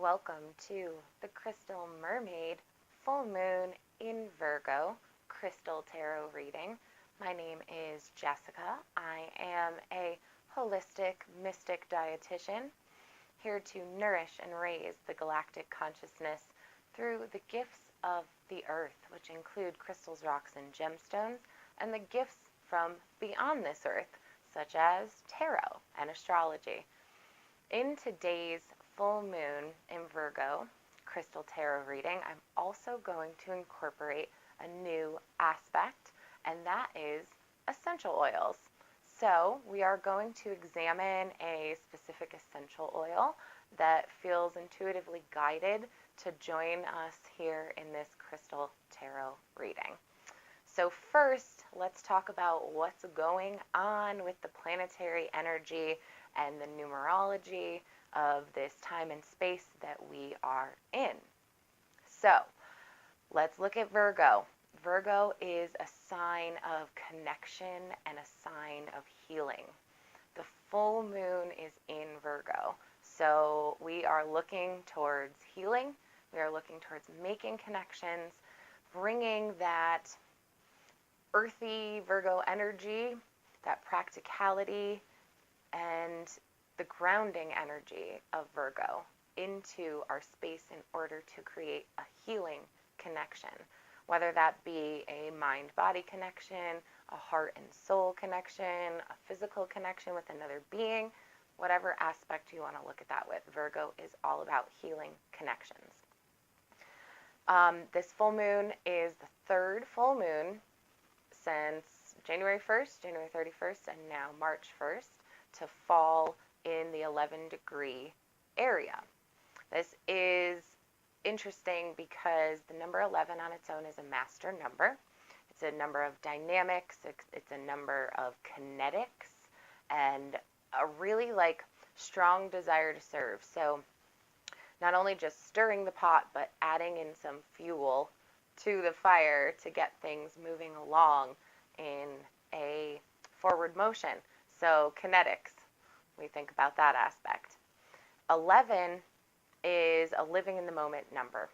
welcome to the Crystal Mermaid Full Moon in Virgo Crystal Tarot reading. My name is Jessica. I am a holistic mystic dietitian here to nourish and raise the galactic consciousness through the gifts of the earth, which include crystals, rocks, and gemstones, and the gifts from beyond this earth, such as tarot and astrology. In today's full moon in Virgo crystal tarot reading, I'm also going to incorporate a new aspect, and that is essential oils. So we are going to examine a specific essential oil that feels intuitively guided to join us here in this crystal tarot reading. So first, let's talk about what's going on with the planetary energy and the numerology of this time and space that we are in. So let's look at Virgo. Virgo is a sign of connection and a sign of healing. The full moon is in Virgo, so we are looking towards healing. We are looking towards making connections, bringing that earthy Virgo energy, that practicality, and the grounding energy of Virgo into our space in order to create a healing connection, whether that be a mind-body connection, a heart and soul connection, a physical connection with another being, whatever aspect you want to look at that with. Virgo is all about healing connections. This full moon is the third full moon since January 1st, January 31st, and now March 1st to fall in the 11-degree area. This is interesting because the number 11 on its own is a master number. It's a number of dynamics, it's a number of kinetics, and a really strong desire to serve. So not only just stirring the pot, but adding in some fuel to the fire to get things moving along in a forward motion. So kinetics, we think about that aspect. 11 is a living in the moment number.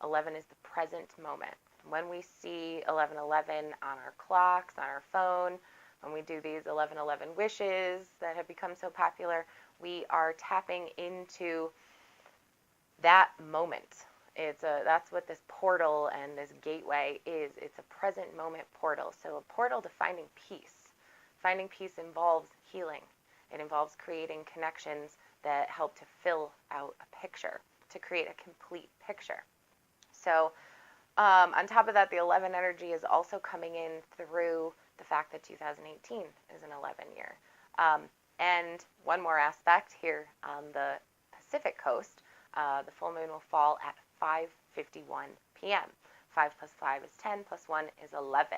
11 is the present moment. When we see 1111 on our clocks, on our phone, when we do these 1111 wishes that have become so popular, we are tapping into that moment. That's what this portal and this gateway is. It's a present moment portal. So a portal to finding peace. Finding peace involves healing. It involves creating connections that help to fill out a picture, to create a complete picture. So on top of that, the 11 energy is also coming in through the fact that 2018 is an 11 year. And one more aspect here on the Pacific coast, the full moon will fall at 5:51 p.m. 5 plus 5 is 10, plus 1 is 11.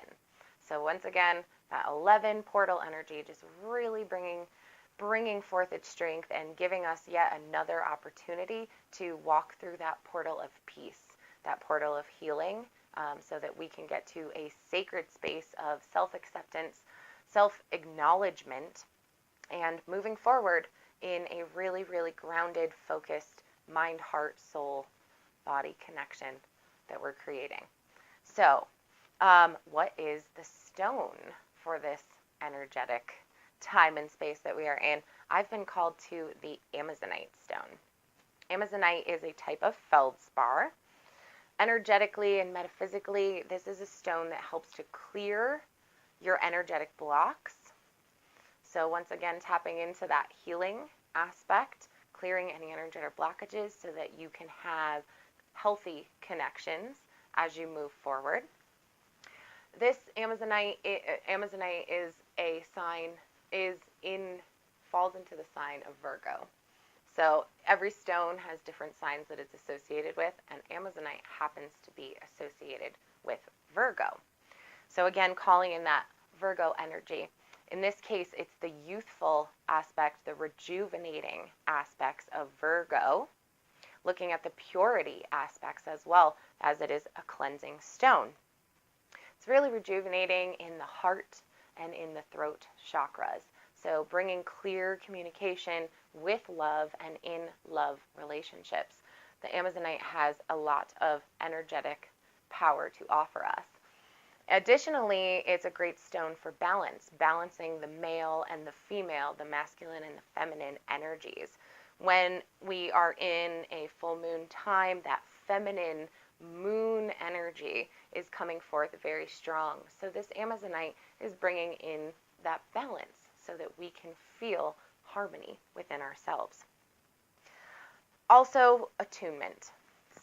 So once again, that 11 portal energy just really bringing forth its strength and giving us yet another opportunity to walk through that portal of peace, that portal of healing, so that we can get to a sacred space of self-acceptance, self-acknowledgement, and moving forward in a really, really grounded, focused mind, heart, soul, body connection that we're creating. So, what is the stone for this energetic time and space that we are in? I've been called to the Amazonite stone. Amazonite is a type of feldspar. Energetically and metaphysically, this is a stone that helps to clear your energetic blocks. So once again, tapping into that healing aspect, clearing any energetic blockages so that you can have healthy connections as you move forward. This Amazonite is a sign, falls into the sign of Virgo. So every stone has different signs that it's associated with, and Amazonite happens to be associated with Virgo. So again, calling in that Virgo energy. In this case, it's the youthful aspect, the rejuvenating aspects of Virgo, looking at the purity aspects as well, as it is a cleansing stone. It's really rejuvenating in the heart and in the throat chakras. So bringing clear communication with love and in love relationships. the Amazonite has a lot of energetic power to offer us. Additionally, it's a great stone for balance, balancing the male and the female, the masculine and the feminine energies. When we are in a full moon time, that feminine moon energy is coming forth very strong. So this Amazonite is bringing in that balance so that we can feel harmony within ourselves. Also, attunement.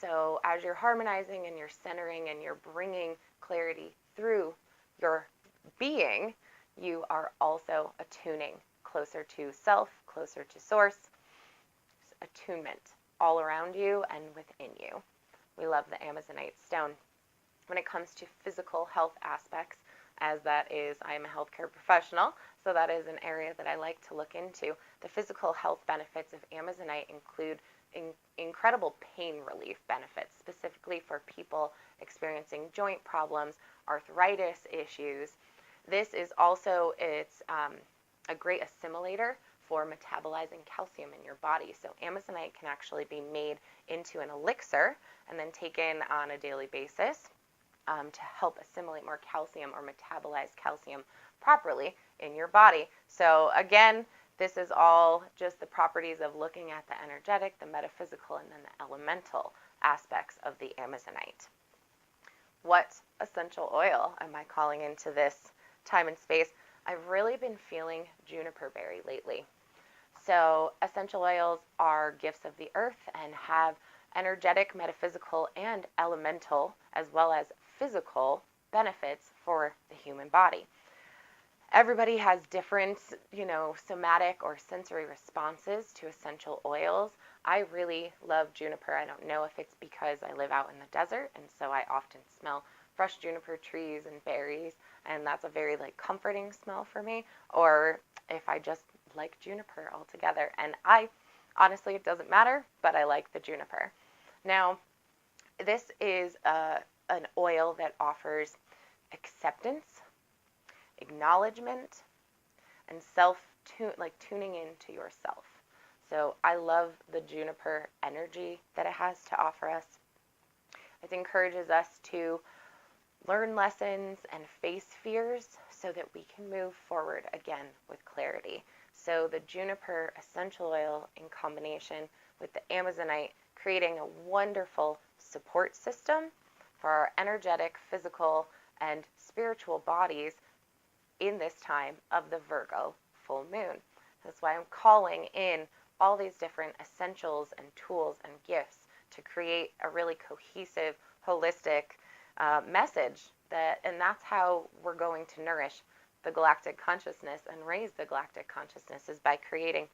So as you're harmonizing and you're centering and you're bringing clarity through your being, you are also attuning closer to self, closer to source. Attunement all around you and within you. We love the Amazonite stone. When it comes to physical health aspects, as that is, I am a healthcare professional, so that is an area that I like to look into. The physical health benefits of Amazonite include incredible pain relief benefits, specifically for people experiencing joint problems, arthritis issues. This is also, it's a great assimilator for metabolizing calcium in your body. So Amazonite can actually be made into an elixir and then taken on a daily basis to help assimilate more calcium or metabolize calcium properly in your body. So again, this is all just the properties of looking at the energetic, the metaphysical, and then the elemental aspects of the Amazonite. What essential oil am I calling into this time and space? I've really been feeling juniper berry lately. So essential oils are gifts of the earth and have energetic, metaphysical, and elemental, as well as physical benefits for the human body. Everybody has different, somatic or sensory responses to essential oils. I really love juniper. I don't know if it's because I live out in the desert, and so I often smell fresh juniper trees and berries, and that's a very comforting smell for me, or if I just like juniper altogether. And honestly, it doesn't matter, but I like the juniper. Now, this is an oil that offers acceptance, acknowledgement, and tuning into yourself. So I love the juniper energy that it has to offer us. It encourages us to learn lessons and face fears so that we can move forward again with clarity. So the juniper essential oil in combination with the Amazonite, creating a wonderful support system for our energetic, physical, and spiritual bodies in this time of the Virgo full moon. That's why I'm calling in all these different essentials and tools and gifts to create a really cohesive, holistic message and that's how we're going to nourish the galactic consciousness and raise the galactic consciousness, is by creating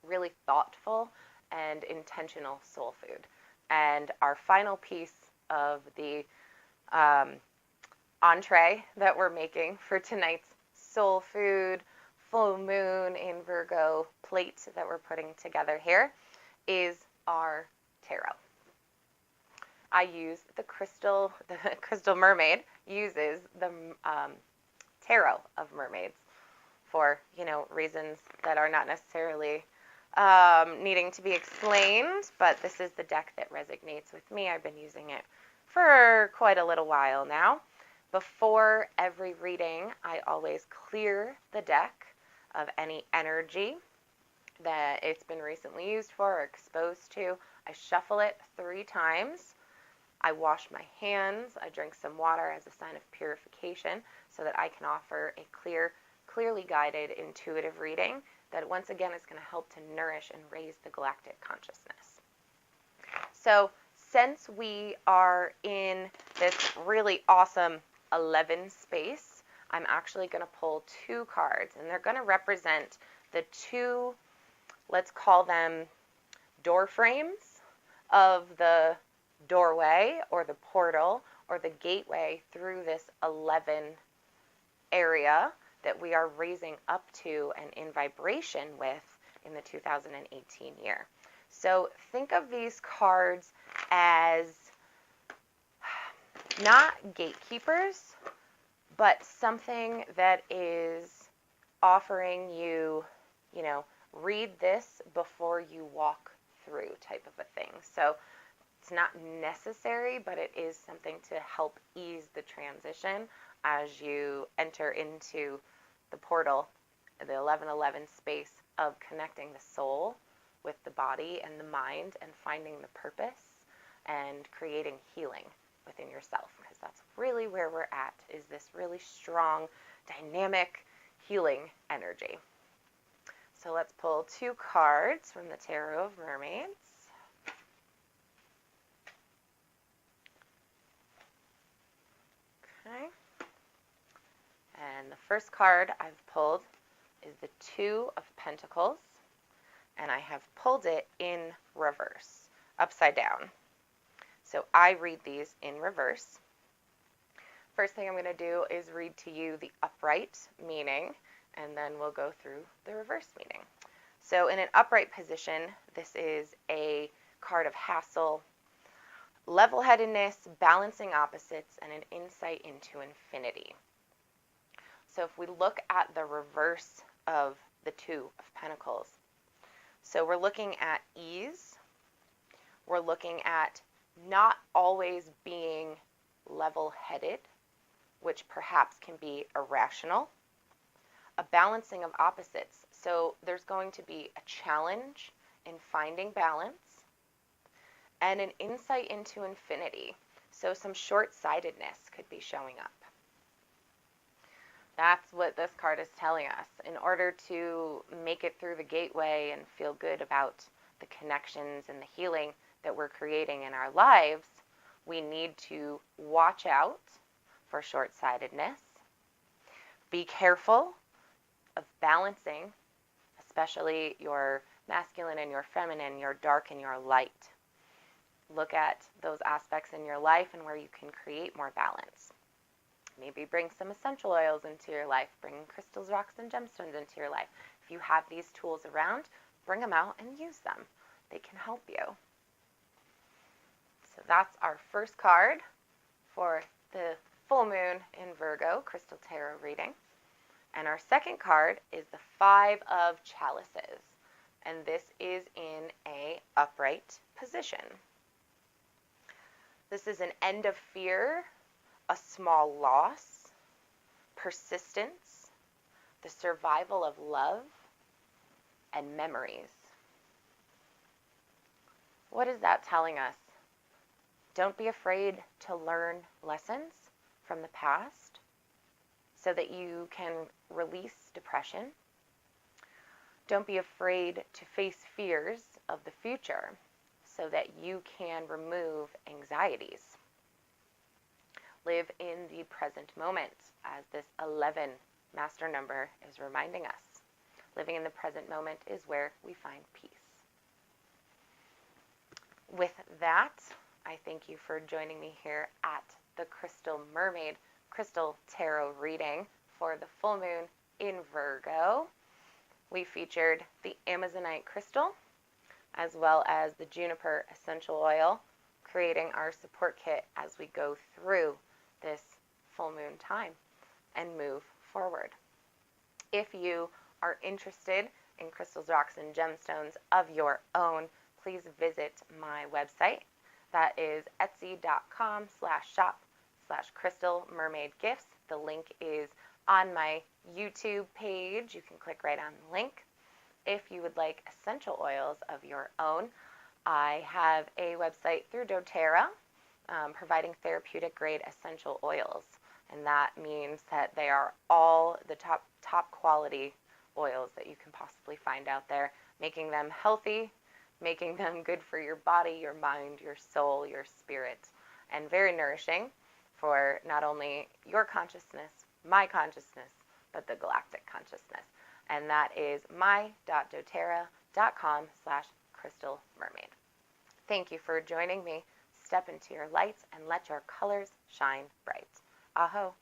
really thoughtful and intentional soul food. And our final piece of the entree that we're making for tonight's soul food full moon in Virgo plate that we're putting together here is our tarot. I use the crystal mermaid uses the tarot of mermaids for, reasons that are not necessarily needing to be explained, but this is the deck that resonates with me. I've been using it for quite a little while now. Before every reading, I always clear the deck of any energy that it's been recently used for or exposed to. I shuffle it 3 times. I wash my hands. I drink some water as a sign of purification so that I can offer a clearly guided, intuitive reading that once again is going to help to nourish and raise the galactic consciousness. So since we are in this really awesome 11 space, I'm actually going to pull 2 cards, and they're going to represent the 2, let's call them door frames of the doorway or the portal or the gateway through this 11 area that we are raising up to and in vibration with in the 2018 year. So think of these cards as not gatekeepers, but something that is offering you, read this before you walk through type of a thing. So It's not necessary, but it is something to help ease the transition as you enter into the portal, the 1111 space of connecting the soul with the body and the mind and finding the purpose and creating healing within yourself, because that's really where we're at, is this really strong, dynamic, healing energy. So let's pull 2 cards from the Tarot of Mermaids. Okay. And the first card I've pulled is the 2 of Pentacles, and I have pulled it in reverse, upside down. So I read these in reverse. First thing I'm going to do is read to you the upright meaning, and then we'll go through the reverse meaning. So in an upright position, this is a card of hassle, level-headedness, balancing opposites, and an insight into infinity. So if we look at the reverse of the 2 of Pentacles, so we're looking at ease, we're looking at not always being level-headed, which perhaps can be irrational, a balancing of opposites. So there's going to be a challenge in finding balance, and an insight into infinity. So some short-sightedness could be showing up. That's what this card is telling us. In order to make it through the gateway and feel good about the connections and the healing that we're creating in our lives, we need to watch out for short-sightedness. Be careful of balancing, especially your masculine and your feminine, your dark and your light. Look at those aspects in your life and where you can create more balance. Maybe bring some essential oils into your life. Bring crystals, rocks, and gemstones into your life. If you have these tools around, bring them out and use them. They can help you. So that's our first card for the full moon in Virgo Crystal Tarot reading. And our second card is the 5 of Chalices. And this is in a upright position. This is an end of fear, a small loss, persistence, the survival of love, and memories. What is that telling us? Don't be afraid to learn lessons from the past so that you can release depression. Don't be afraid to face fears of the future so that you can remove anxieties. Live in the present moment, as this 11 master number is reminding us. Living in the present moment is where we find peace. With that, I thank you for joining me here at the Crystal Mermaid Crystal Tarot reading for the full moon in Virgo. We featured the Amazonite crystal as well as the Juniper Essential Oil, creating our support kit as we go through this full moon time and move forward. If you are interested in crystals, rocks, and gemstones of your own, please visit my website. That is etsy.com/shop/crystalmermaidgifts. The link is on my YouTube page. You can click right on the link. If you would like essential oils of your own, I have a website through doTERRA providing therapeutic grade essential oils. And that means that they are all the top quality oils that you can possibly find out there, making them healthy, making them good for your body, your mind, your soul, your spirit, and very nourishing for not only your consciousness, my consciousness, but the galactic consciousness. And that is my.doterra.com/crystalmermaid. Thank you for joining me. Step into your light and let your colors shine bright. Aho.